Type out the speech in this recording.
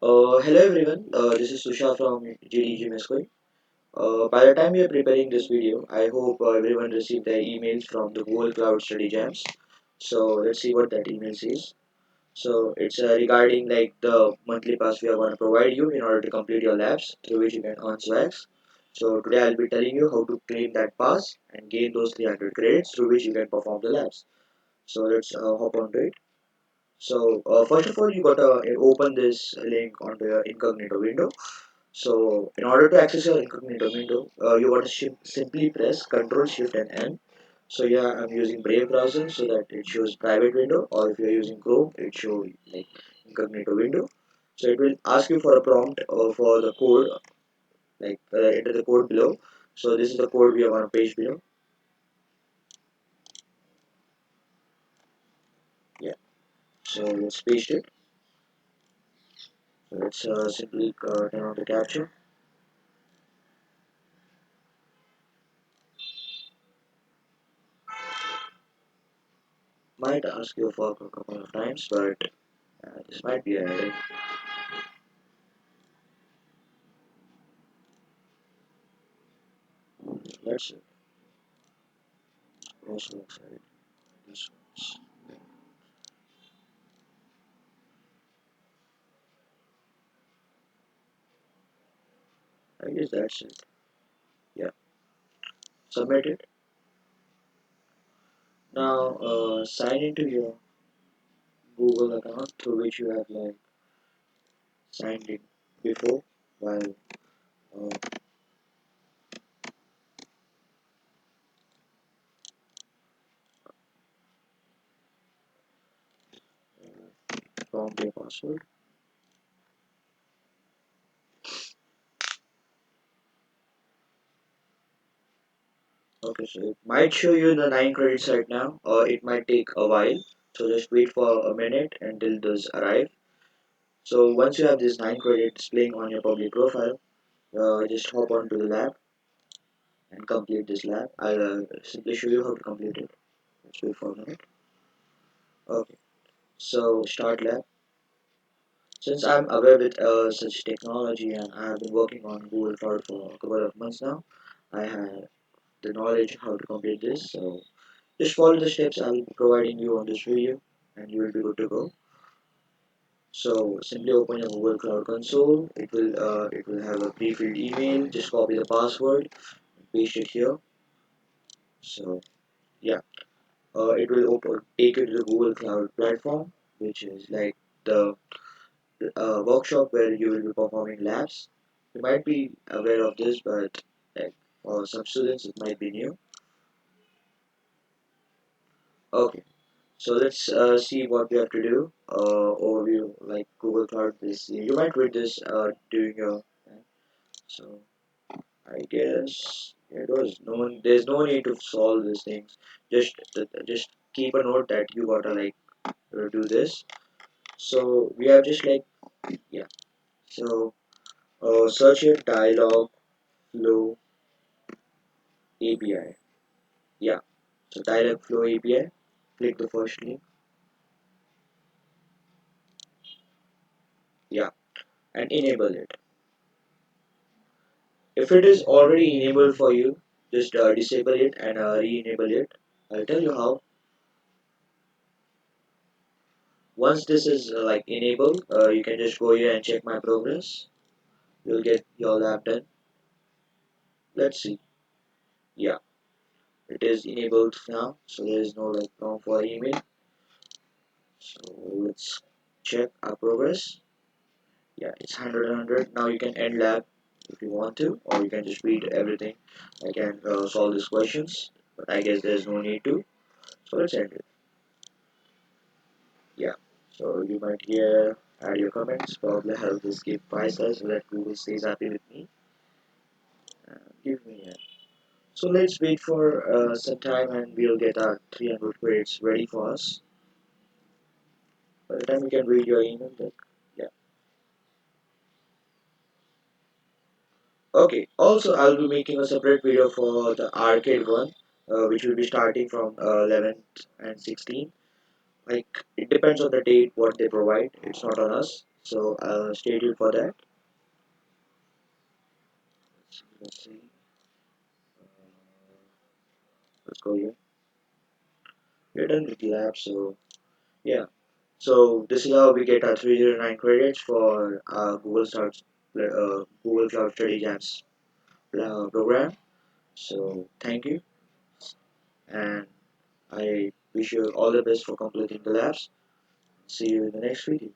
Hello everyone, this is Susha from dscmescoe. By the time you are preparing this video, I hope everyone received their emails from the Google Cloud Study Jams. So let's see what that email says. So it's regarding like the monthly pass we are going to provide you in order to complete your labs through which you can earn swags. So today I'll be telling you how to claim that pass and gain those 300 credits through which you can perform the labs. So let's hop on to it. So first of all, you gotta open this link onto your incognito window. So in order to access your incognito window, you want to simply press Ctrl Shift and N. So yeah, I'm using Brave browser so that it shows private window, or if you're using Chrome, it shows like incognito window. So it will ask you for a prompt for the code, like enter the code below. So this is the code we have on a page below. Yeah. So let's paste it. So let's simply turn on the capture. Might ask you for a couple of times, but this might be a let's see. Also looks like this one's. I guess that's it. Yeah, submit it. Now sign into your Google account through which you have like signed in before while uh, prompt your password. Okay, so it might show you the 9 credits right now, or it might take a while. So just wait for a minute until those arrive. So once you have these 9 credits displaying on your public profile, just hop onto the lab and complete this lab. I'll simply show you how to complete it. Let's wait for a minute. Okay, so start lab. Since I'm aware with such technology and I have been working on Google Cloud for a couple of months now, I have the knowledge how to complete this. So just follow the steps I will be providing you on this video and you will be good to go. So simply open your Google Cloud console. It will have a pre-filled email. Just copy the password, paste it here. So yeah, it will take you to the Google Cloud platform, which is like the workshop where you will be performing labs. You might be aware of this, but like for some students it might be new. Okay, so let's see what we have to do. Overview like Google Cloud. This you might read this during your. So I guess it was no. There's no need to solve these things. Just keep a note that you gotta like do this. So we have just like yeah. So search your dialog flow API. Yeah. So direct flow API. Click the first link. Yeah. And enable it. If it is already enabled for you, just disable it and re-enable it. I'll tell you how. Once this is like enabled, you can just go here and check my progress. You'll get your lab done. Let's see. Yeah. It is enabled now. So there is no like prompt for email. So let's check our progress. Yeah, it's 100. Now you can end lab if you want to, or you can just read everything. I can solve these questions, but I guess there's no need to. So let's end it. Yeah. So you might here add your comments. Probably have this give 5 stars so that Google stays happy with me. Give me a. So let's wait for some time and we'll get our 300 credits ready for us. By the time you can read your email, like yeah. Okay. Also, I'll be making a separate video for the arcade one, which will be starting from 11th and 16th. Like it depends on the date what they provide. It's not on us. So stay tuned for that. Let's see. Let's go here. We're done with the lab, so yeah. So this is how we get our 309 credits for our Google Cloud Study Jams program. So thank you, and I wish you all the best for completing the labs. See you in the next video.